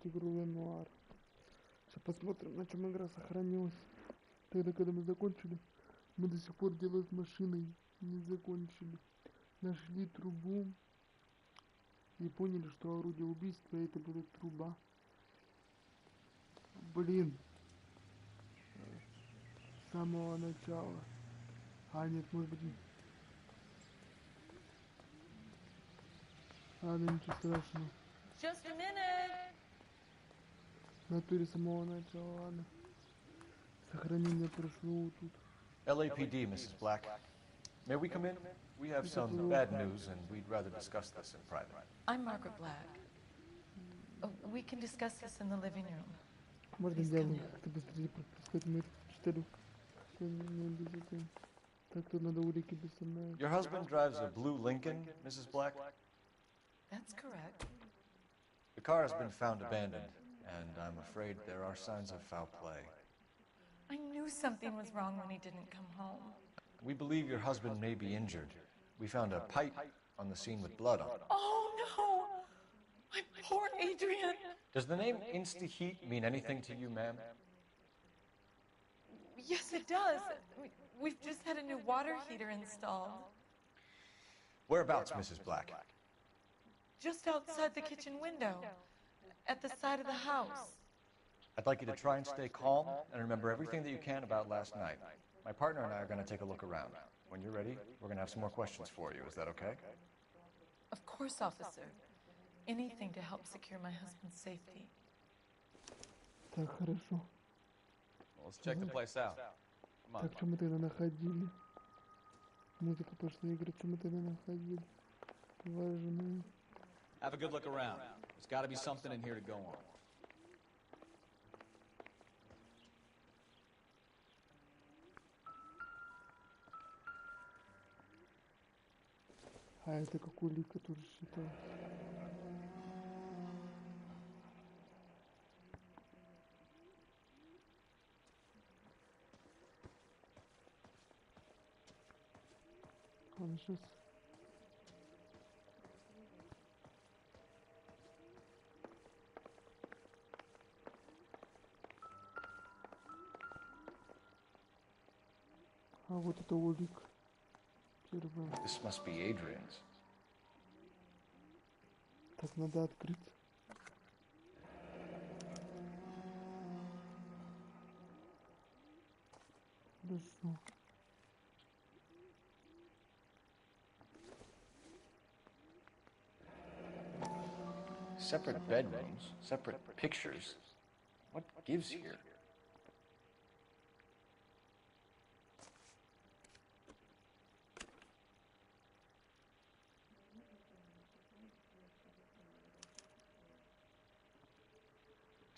запустить игру Lanuar. Сейчас посмотрим, на чем игра сохранилась. Тогда, когда мы закончили, мы до сих пор делаем машиной. Не закончили. Нашли трубу. И поняли, что орудие убийства это будет труба. Блин. С самого начала. А, нет, может быть... Ладно, ничего страшного. Just a minute. В натуре с самого начала, ладно. Сохранение прошло тут. LAPD, Mrs. Black. May we come in? We have some bad news, and we'd rather discuss this in private. I'm Margaret Black. Oh, we can discuss this in the living room. Можно диалог как-то быстрее пропускать, мы это читали. Что не без этого. Так, тут надо улики писать. Your husband drives a blue Lincoln, Mrs. Black? That's correct. The car has been found abandoned, and I'm afraid there are signs of foul play. I knew something was wrong when he didn't come home. We believe your husband may be injured. We found a pipe on the scene with blood on it. Oh no! My poor Adrian! Does the name Insta-Heat mean anything to you, ma'am? Yes, it does. We've just had a new water heater installed. Whereabouts, Mrs. Black? Just outside the kitchen window. At the side of the house. I'd like you to try and stay calm and remember everything that you can about last night. My partner and I are going to take a look around. When you're ready, we're going to have some more questions for you. Is that okay? Of course, officer. Anything to help secure my husband's safety. Так, хорошо. Well, let's check the place out. Come on. Так, что мы тогда находили? Музыка пошла играть, что мы тогда находили? Важно. Have a good look around. There's got to be something in here to go on. А это как улика тоже считал. Он сейчас... А вот это улик. Первое. This must be Adrian's. Так, надо открыть. Хорошо. Separate bedrooms, separate pictures. What gives here?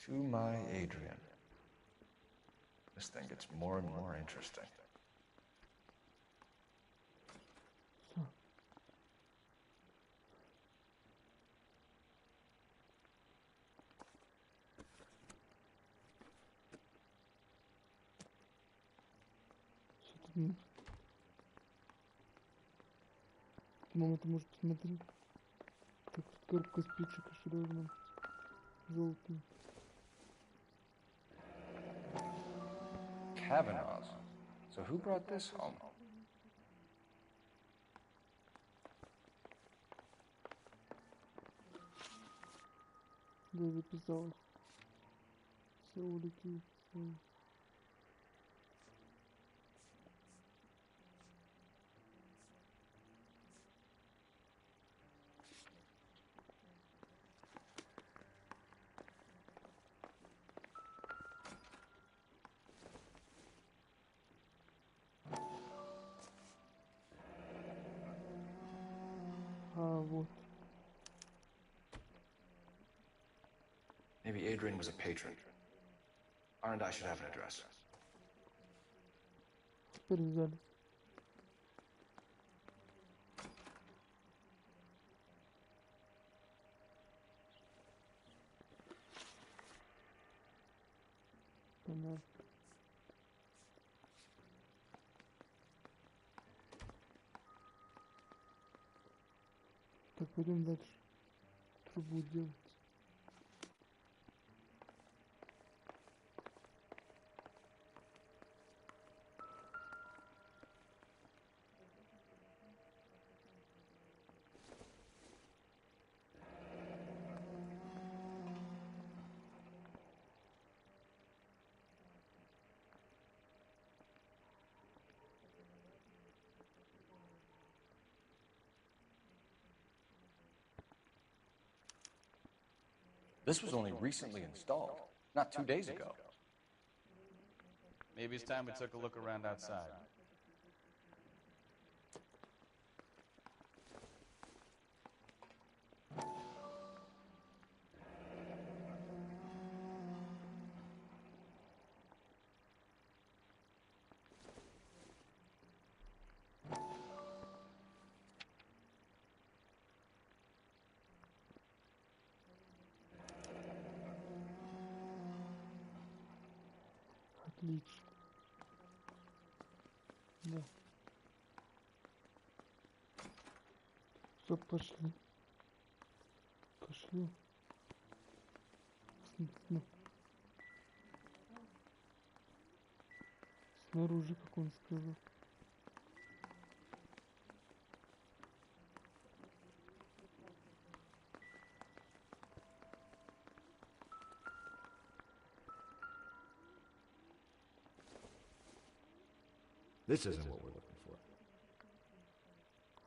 To my Adrian. This thing gets more and more interesting. Всё. Что тут нет? Мама, ты можешь посмотреть. Так, коробка спичек еще должна. Желтый. Kavanaugh's. So who brought this home? Да, записал. Все улики. Все. А, вот. Maybe Adrian was a patron. R&I should have an address. Теперь взяли. Понятно. Так, пойдем дальше. Трубу делать. This was only recently installed, not 2 days ago. Maybe it's time we took a look around outside. Отлично. Да. Стоп, пошли. Пошли. Снаружи, как он сказал. This isn't what we're looking for.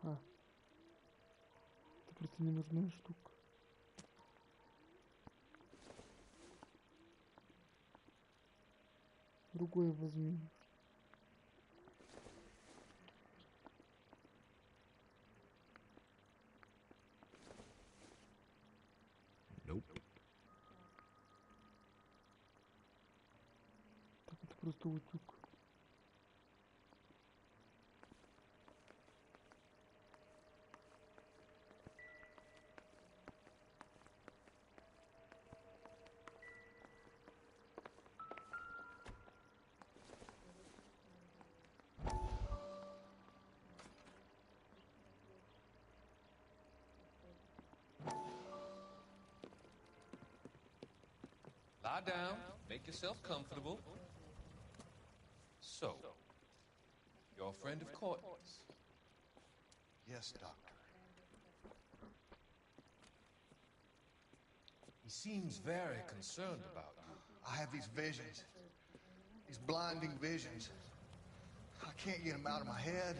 А. Это просто ненужная штука. Другое возьми. Nope. Так это просто утюг. Lie down, make yourself comfortable. So, you're a friend of Courtney's. Yes, Doctor. He seems very concerned about you. I have these visions. These blinding visions. I can't get them out of my head.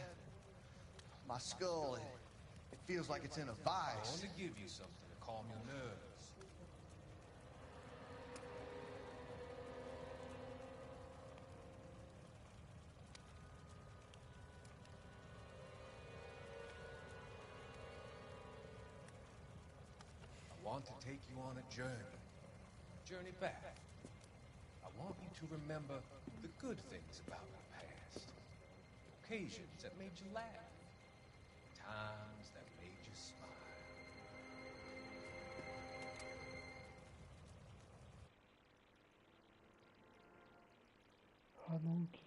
My skull, it feels like it's in a I vice. want to give you something to calm your nerves. I want to take you on a journey back. I want you to remember the good things about the past, occasions that made you laugh, times that made you smile. А ну окей.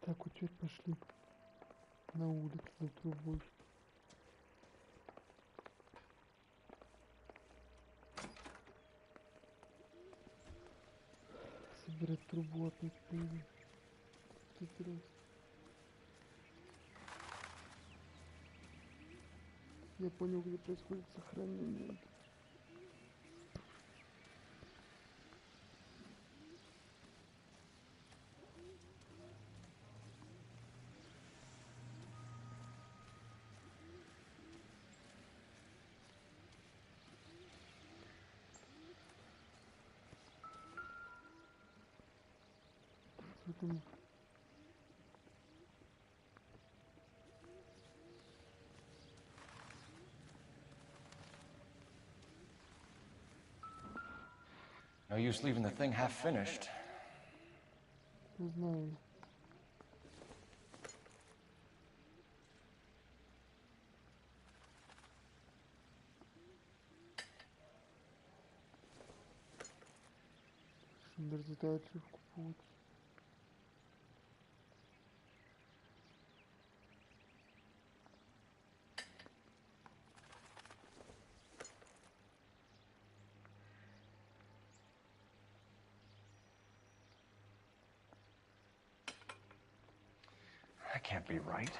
Так, вот теперь пошли на улицу за трубой. Собирать трубу опять пойду. Третий раз. Я понял, где происходит сохранение. Поэтому No use leaving the thing half finished. не знаю. Мерзотая отшивку путь. That can't be right.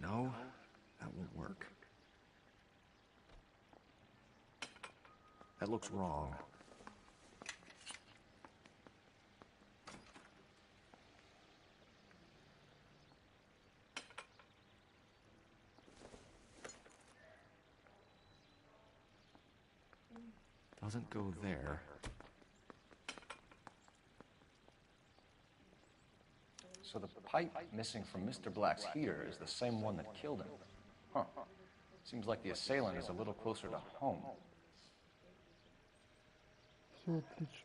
No, that won't work. That looks wrong. Doesn't go there. So the pipe missing from Mr. Black's heater is the same one that killed him. Huh. Seems like the assailant is a little closer to home. Все отлично.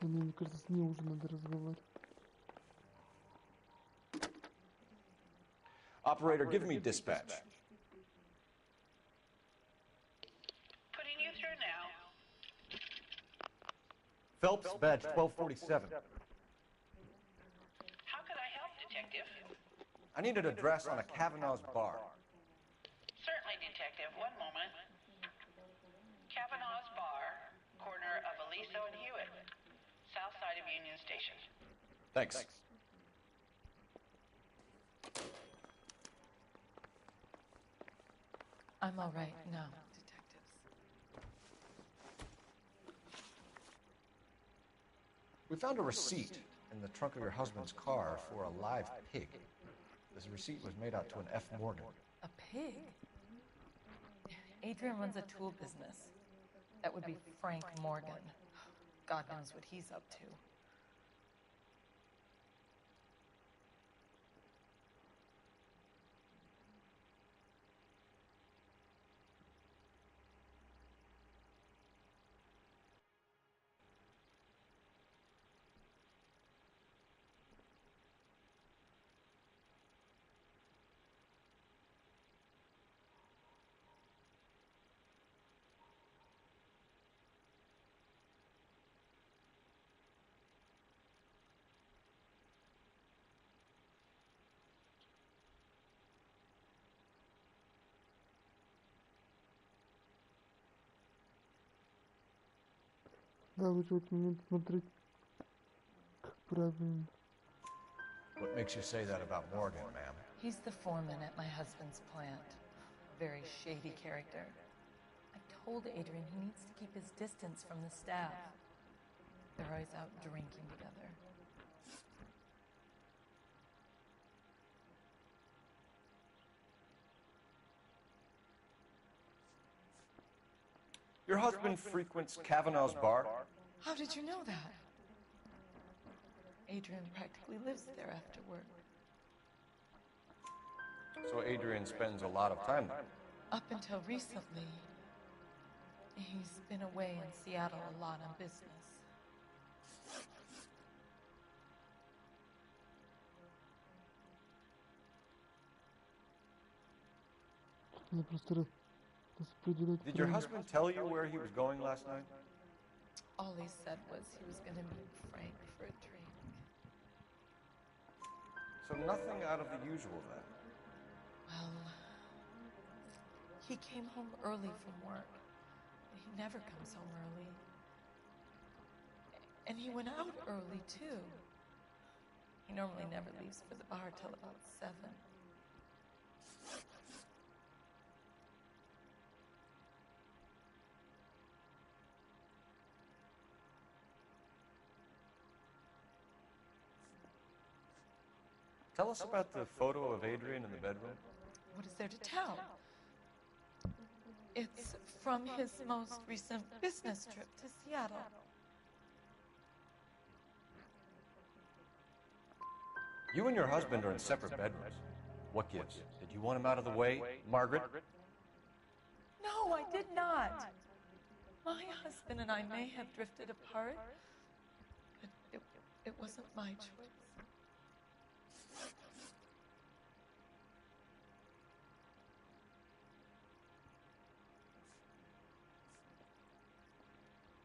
Мне кажется, с ней уже надо разговаривать. Operator, give me dispatch. Putting you through now. Phelps, badge 1247. How can I help, Detective? I need an address on a Kavanaugh's bar. Certainly, Detective. One moment. Kavanaugh's Bar, corner of Aliso and Hewitt, south side of Union Station. Thanks. I'm all right now, detectives. We found a receipt in the trunk of your husband's car for a live pig. This receipt was made out to an F. Morgan. A pig? Adrian runs a tool business. That would be Frank Morgan. God knows what he's up to. Да, вы же очень умеете смотреть, как правильно. What makes you say that about Morgan, ma'am? He's the foreman at my husband's plant. A very shady character. I told Adrian he needs to keep his distance from the staff. They're always out drinking together. Your husband frequents Kavanaugh's bar? How did you know that? Adrian practically lives there after work. So Adrian spends a lot of time there. Up until recently, he's been away in Seattle a lot on business. Я просто распределять Did your время. husband tell you where he was going last night? All he said was he was going to meet Frank for a drink. So nothing out of the usual then. Well, he came home early from work. He never comes home early. And he went out early, too. He normally never leaves for the bar till about 7. Tell us about the photo of Adrian in the bedroom. What is there to tell? It's from his most recent business trip to Seattle. You and your husband are in separate bedrooms. What gives? Did you want him out of the way, Margaret? No, I did not. My husband and I may have drifted apart, but it wasn't my choice.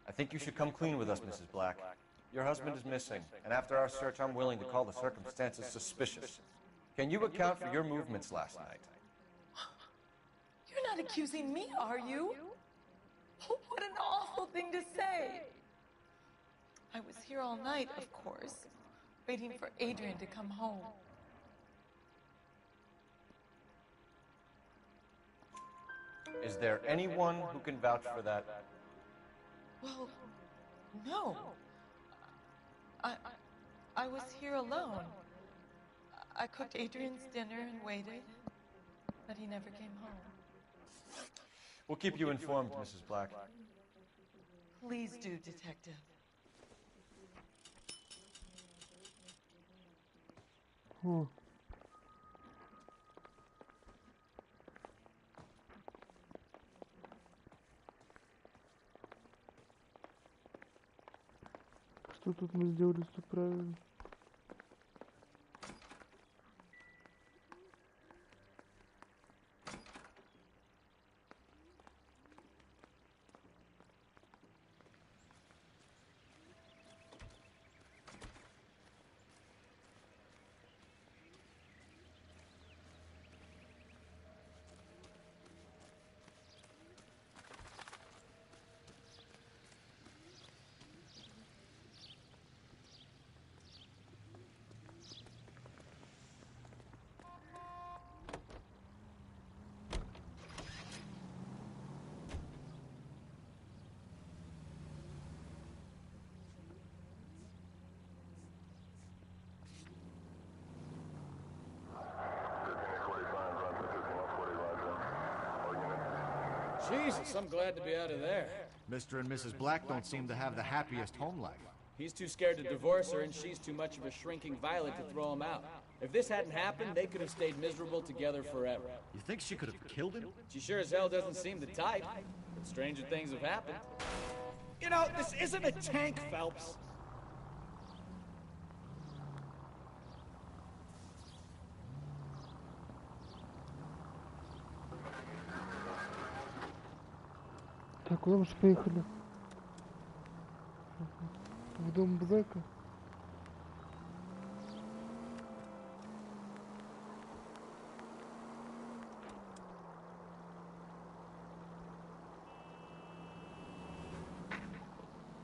I think you should come clean with us, Mrs. Black. Your husband is missing, and after our search, I'm willing to call the circumstances suspicious. Can you account for your movements last night? You're not accusing me, are you? Oh, what an awful thing to say. I was here all night, of course, waiting for Adrian to come home. Is there anyone who can vouch for that? Well, no. I was here alone. I cooked Adrian's dinner and waited, but he never came home. We'll keep you informed, Mrs. Black. Please do, Detective. О. Что тут мы сделали все правильно? Jesus, I'm glad to be out of there. Mr. and Mrs. Black don't seem to have the happiest home life. He's too scared to divorce her, and she's too much of a shrinking violet to throw him out. If this hadn't happened, they could have stayed miserable together forever. You think she could have killed him? She sure as hell doesn't seem the type, but stranger things have happened. You know, this isn't a tank, Phelps. Так, куда мы же поехали? В дом Блэка.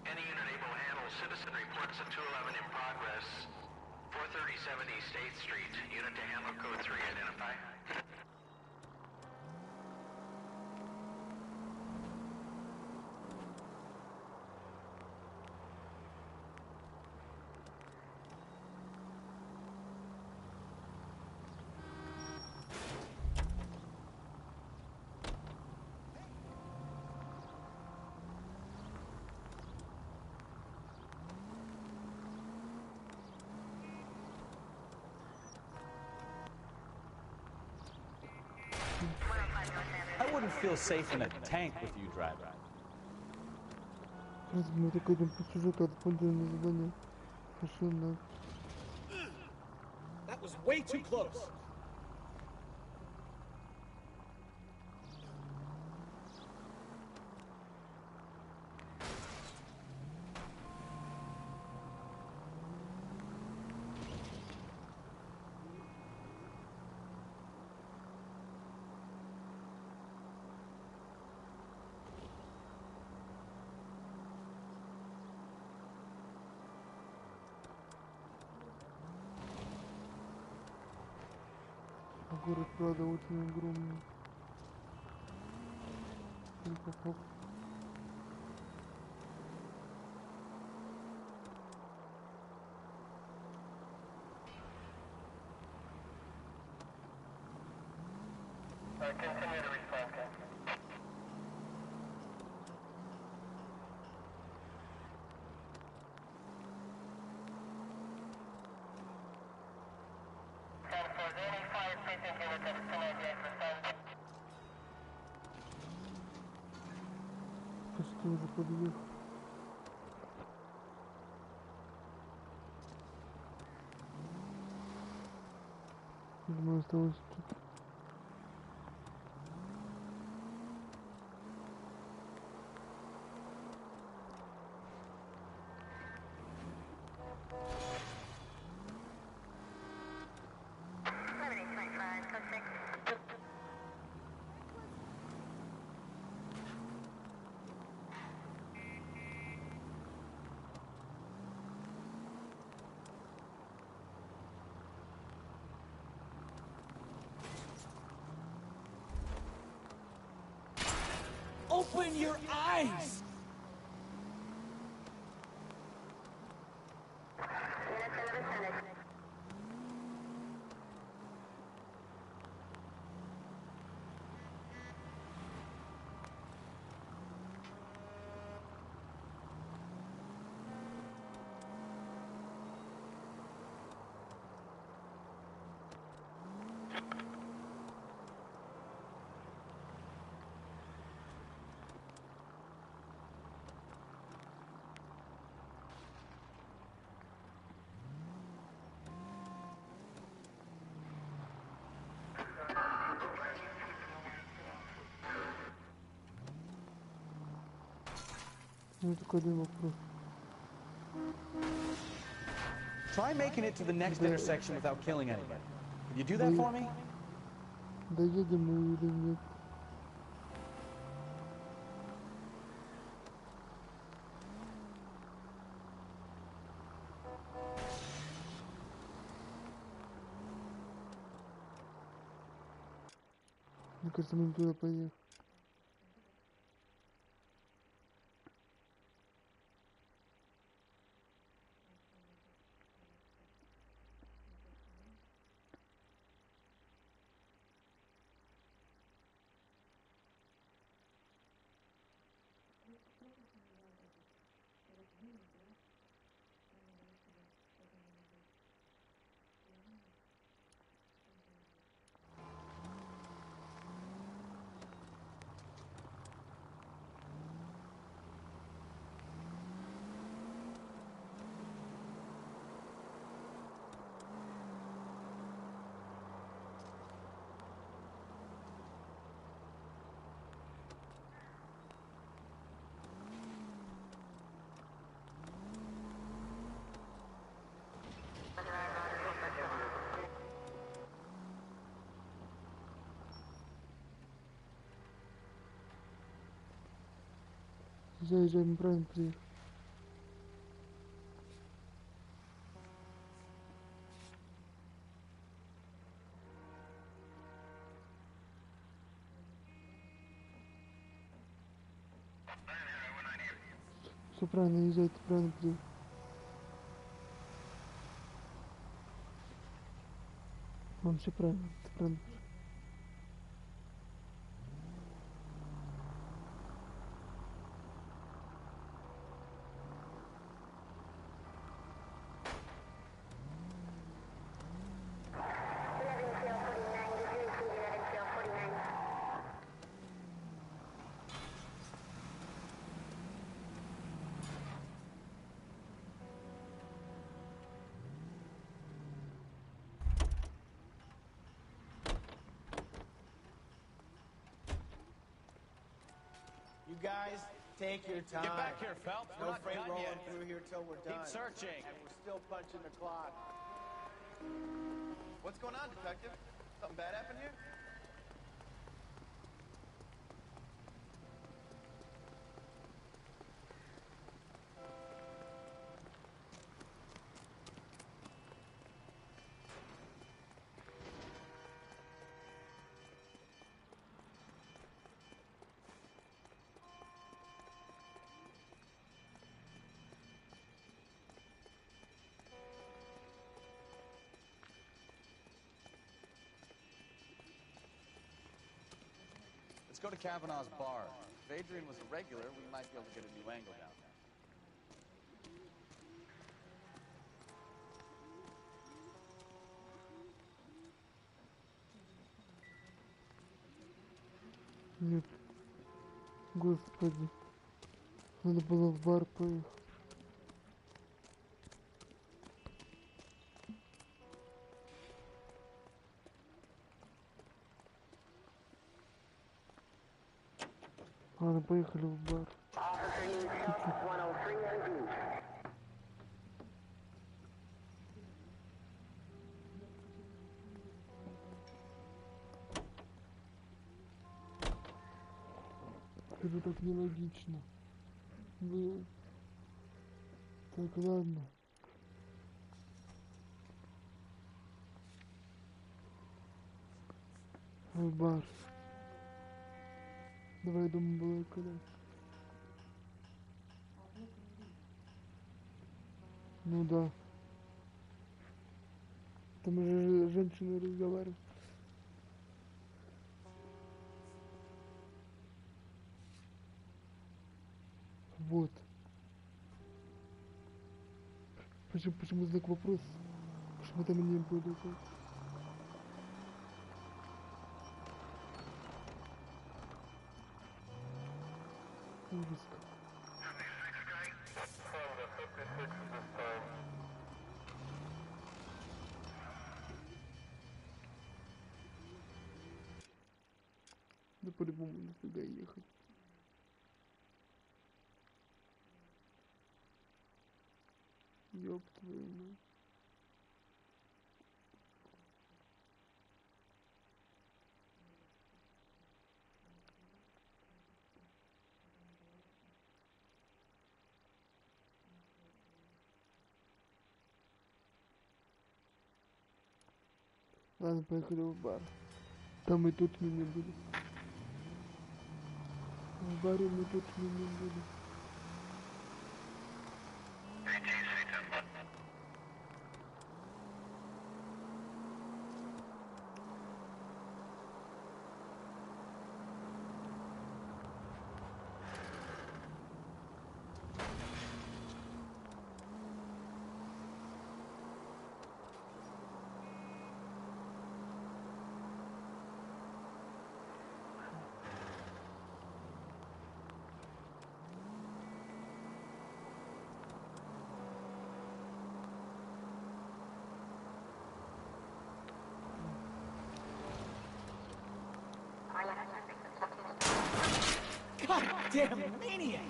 Any unit able to handle citizen reports of 211 in progress. 43070 State Street. Unit to handle code 3 identify. I wouldn't feel safe in a tank with you driving. Сейчас мы так идем по сюжету, отпугиваем название машина. That was way too close. Город, правда, очень огромный. Хоп-хоп. Continue to respond, okay? Почти уже подъехал. Думаю, осталось чуть. Open your eyes! Ну, только один вопрос. Try making it to the next intersection without killing anybody. Can you do that for me? Доедем мы или нет? Мне кажется, мы туда поехали. Заезжаем, правильно приехали. Все правильно, езжайте, правильно приехали. Вон все правильно, ты правильно. You guys, take your time. Get back here, Phelps. We're No not freight done rolling yet. through here till we're done. Keep searching. And we're still punching the clock. What's going on, Detective? Something bad happened here? Let's go to Kavanaugh's bar. If Adrian was a regular, we might be able to get a new angle down there. Нет. Господи. Надо было в бар поехать. Ладно, поехали в бар. Это так нелогично. Вы... Так, ладно. В бар. Давай, думаю, было когда. Ну да. Там уже женщины разговаривают. Вот. Почему знак вопроса? Почему там не были? Ужас. Да по-любому нафига ехать. Ёб твою мать. Ладно, поехали в бар. Там и тут не были. В баре мы тут не были. Goddamn maniac!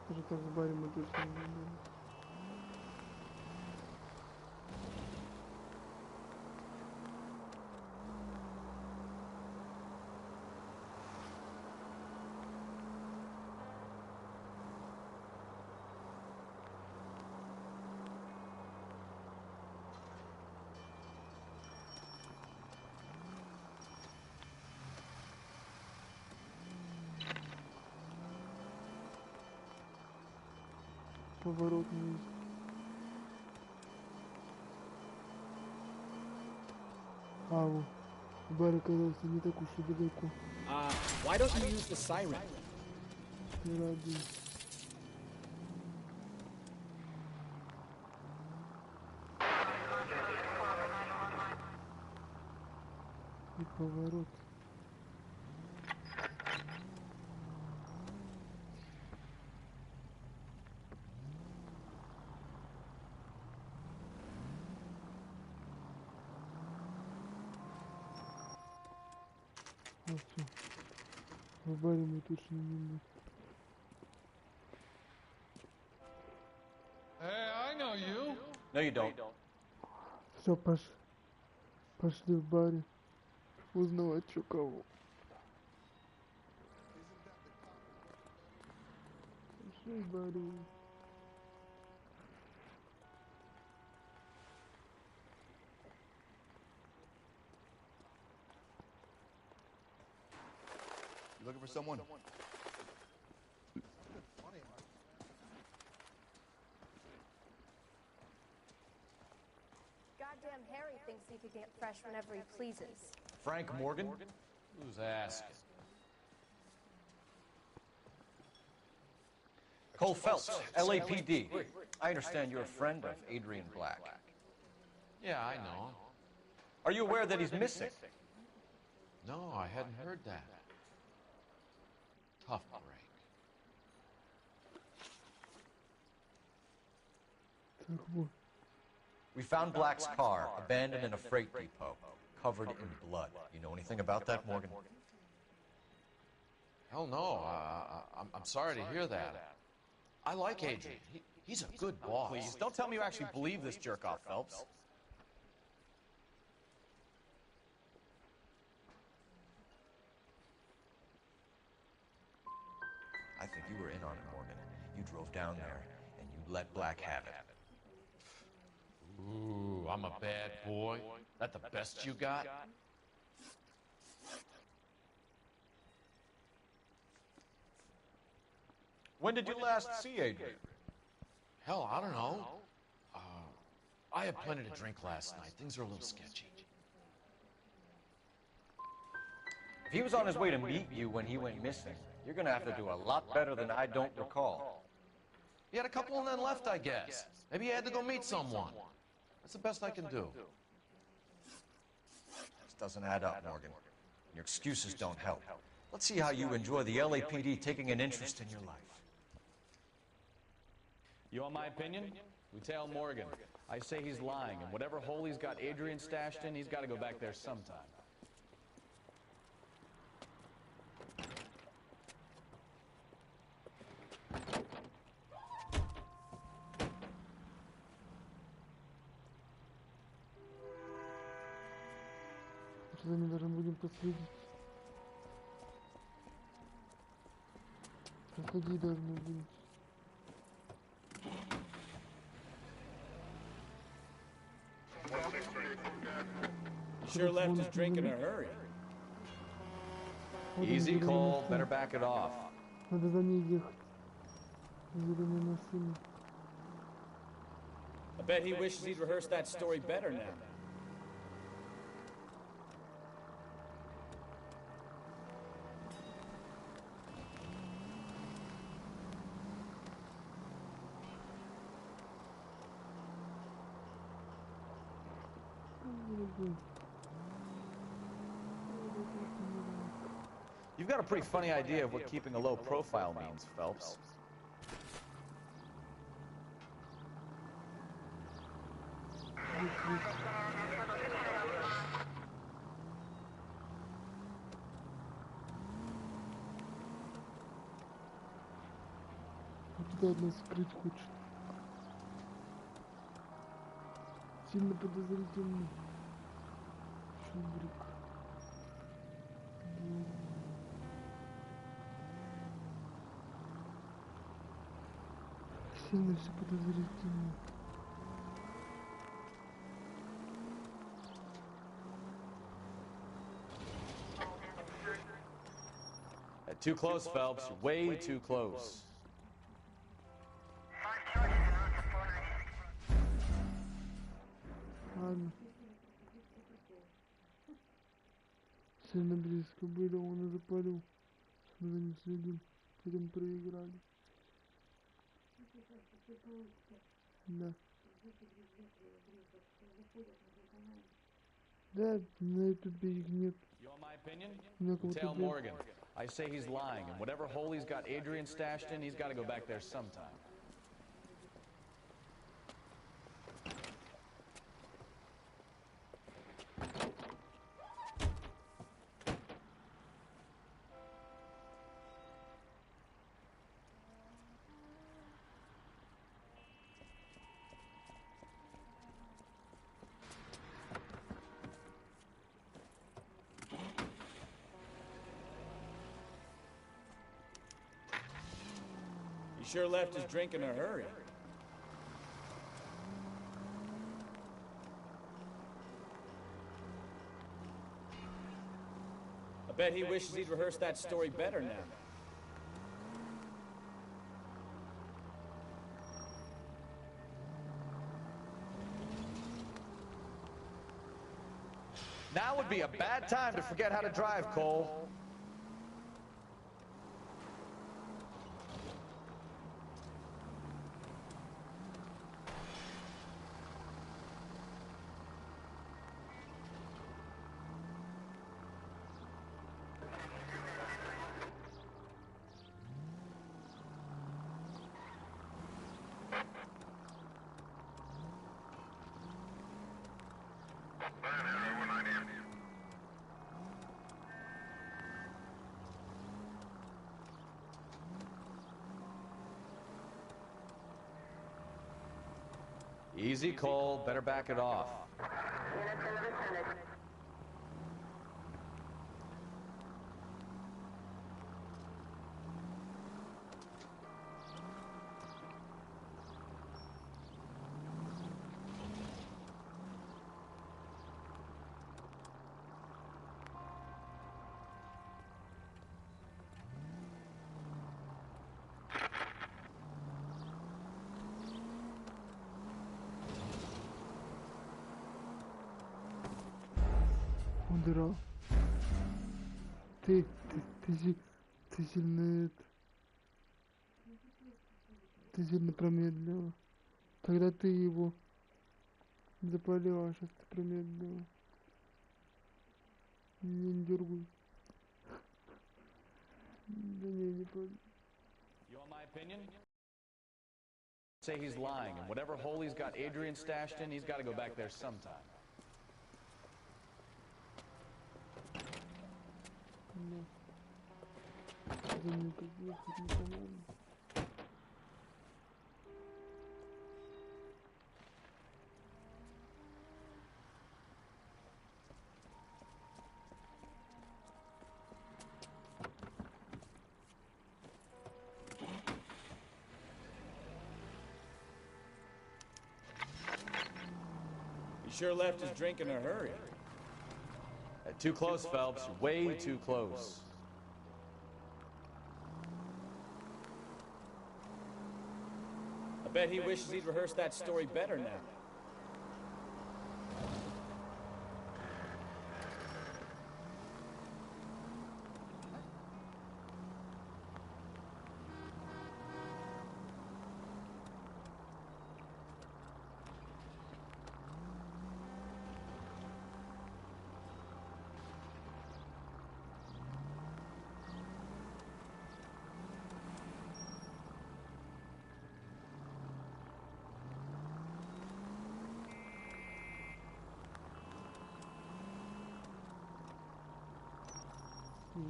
Даже так в баре мы точно не были. Поворот вниз. Ау. Бар оказался не так уж и далеко. Why don't you use the siren? Не ради. И поворот. Вот всё. В баре мы точно не были. Hey, I know you. No, you don't. Все, пошли в баре. Узнавать, что кого. Пошли в баре. You looking for someone? Goddamn Harry thinks he could get fresh whenever he pleases. Frank Morgan? Who's asking? Cole Phelps, LAPD. I understand you're a friend of Adrian Black. Yeah, I know. Are you aware that he's missing? No, I hadn't heard that. Tough break. We found Black's car, abandoned in a freight depot, covered in blood. You know anything about that, Morgan? Hell no. I'm sorry to hear that. I like Adrian. He's a good boss. Please, don't tell me you actually believe this jerk-off, Phelps. I think you were in on it, Morgan. You drove down there, and you let Black have it. Ooh, I'm a bad boy. That the best you got? When did you last see Adrian? Hell, I don't know. I had plenty to drink last night. Things are a little sketchy. If he was on his way to meet you when he went missing, you're gonna have to do a lot better than I don't recall. He had a couple and then left, I guess. Maybe he had to go meet someone. That's the best I can do. This doesn't add up, Morgan. Your excuses don't help. Let's see how you enjoy the LAPD taking an interest in your life. You want my opinion? We tell Morgan. I say he's lying, and whatever hole he's got Adrian stashed in, he's got to go back there sometime. За ним даже будем последить. Проходить должны быть. He sure left his drink in a hurry. Easy, Cole. Better back it off. Надо за ней ехать. Зеленой машиной. I bet he wishes he'd rehearsed that story better now. You've got a pretty funny idea of what keeping a low profile means, Phelps. Куда от нас скрыть хочет? Сильно подозрительно. Шубрик. Сильно все подозрительно. Too close, Phelps. Way too close. Ладно. Сильно близко были, он и запалил. Что мы за ним следим. Потом проиграли. Да. Да, на ютубе их нет. Tell Morgan. I say he's lying, and whatever hole he's got Adrian stashed in, he's got to go back there sometime. He sure left his drink in a hurry. I bet he wishes he'd rehearsed that story better now. Now would be a bad time to forget how to drive, Cole. Easy, Cole. Better back it off. Дыра. Ты сильно ты сильно промедлила. Тогда ты его запалила, а сейчас ты промедлила. Не дергай. Да не пали. You want my opinion? Say he's lying, and whatever hole he's got Adrian stashed in, he's got to go back there sometime. Да. За ним как ехать непонятно. He sure left his drink in a hurry. Too close, Phelps. Way too close. I bet he wishes he'd rehearsed that story better now.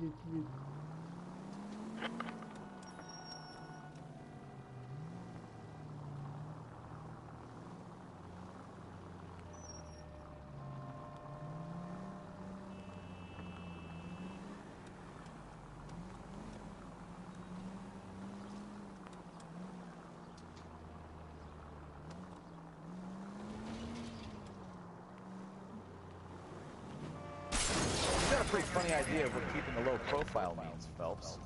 Едь. You've got a pretty funny idea of what keeping a low profile means, Phelps.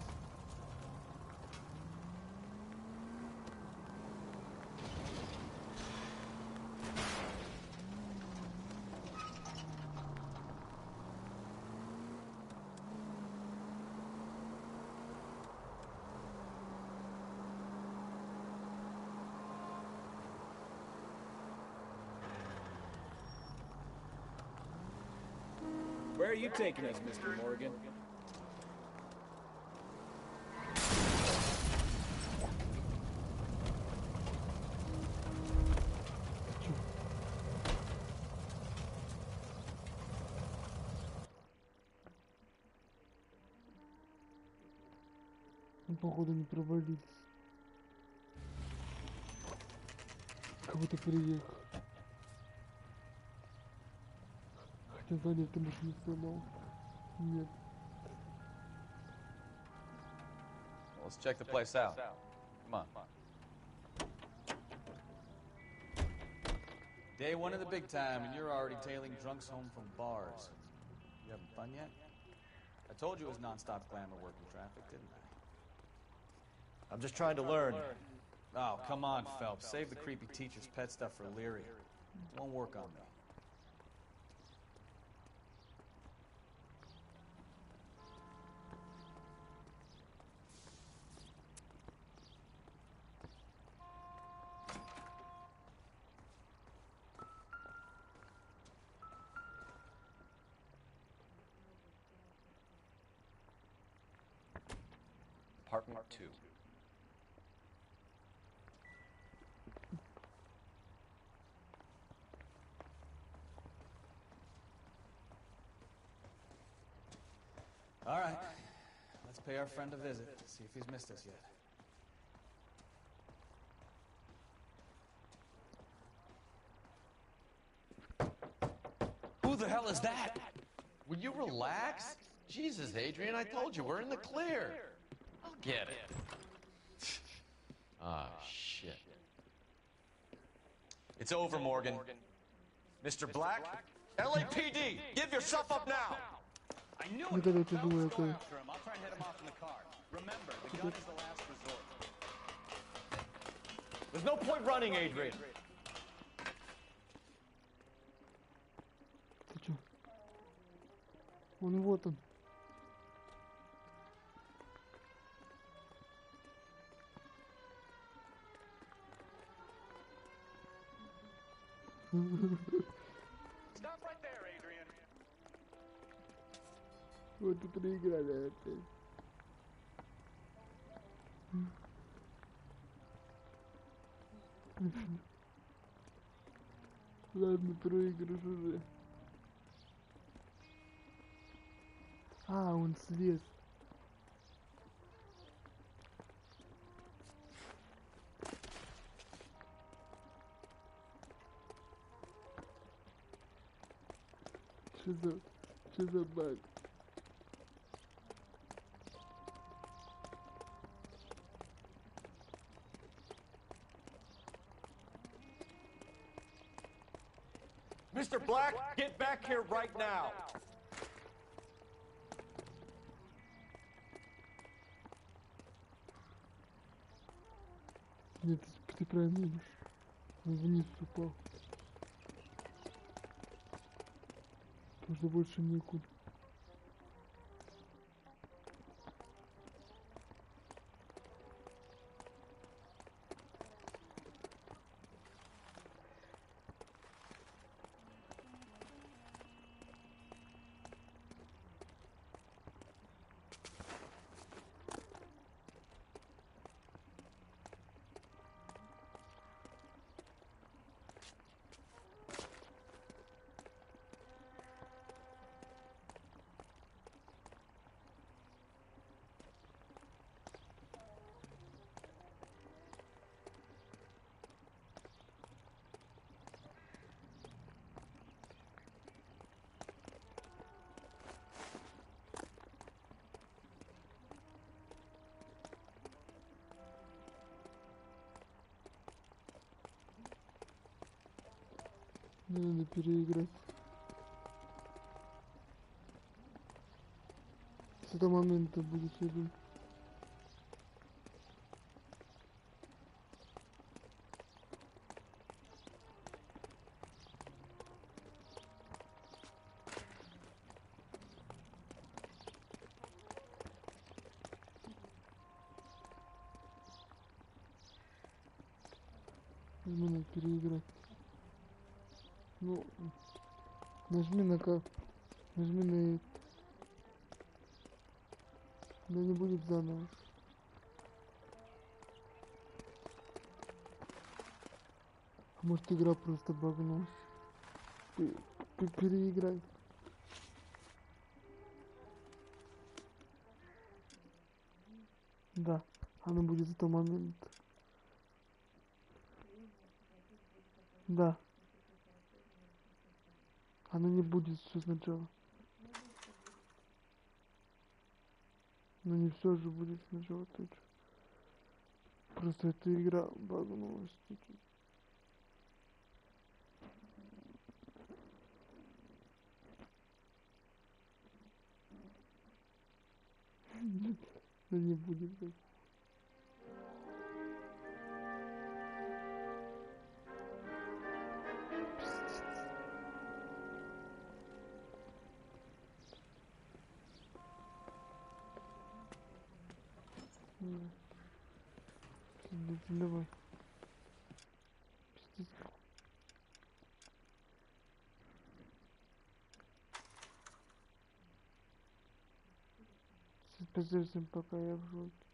Where are you taking us, Mr. Morgan? Ну, походу не провалились. Как будто приехал. Хотя Даня, ты машину сломал. Нет. Let's check the place out. Come on. Day one of the big time, and you're already tailing drunks home from bars. You having fun yet? I told you it was non-stop glamour working traffic, didn't I? I'm just trying to learn. Oh, come on, Phelps. Save the creepy teacher's pet stuff for Leary. It won't work on me. Apartment 2. All right. Let's pay our friend a visit, see if he's missed us yet. the hell is that? Will you relax? Jesus, Adrian, I told you, we're in the clear. I'll get it. Ah, shit. It's over, Morgan. Mr. Black? LAPD, give yourself up now! I knew Ну it. когда ты Well, думал, let's go это... after him. I'll try and hit him off in the car. Remember, the gun is the last resort. There's no point running, Adrian. Ты чё? Он вот он. Stop right there, Adrian. Вот и проиграли опять. Ладно, проигрыш уже. А, он слез. Что за баг? Mr. Black, get back here right now! Нет, ты правильно видишь. Он вниз упал. Потому что больше некуда. Надо переиграть. С этого момента будет, я думаю. Надо переиграть. Ну, нажми на как. Нажми на это. Да не будет заново. А может игра просто багнулась. Переиграй. Да, она будет с этого момента. Да. Она не будет все сначала. Но не все же будет сначала, ты чё? Просто эта игра багнулась чуть-чуть. Да не будет так. Давай. Сейчас подождем, пока я в жопе.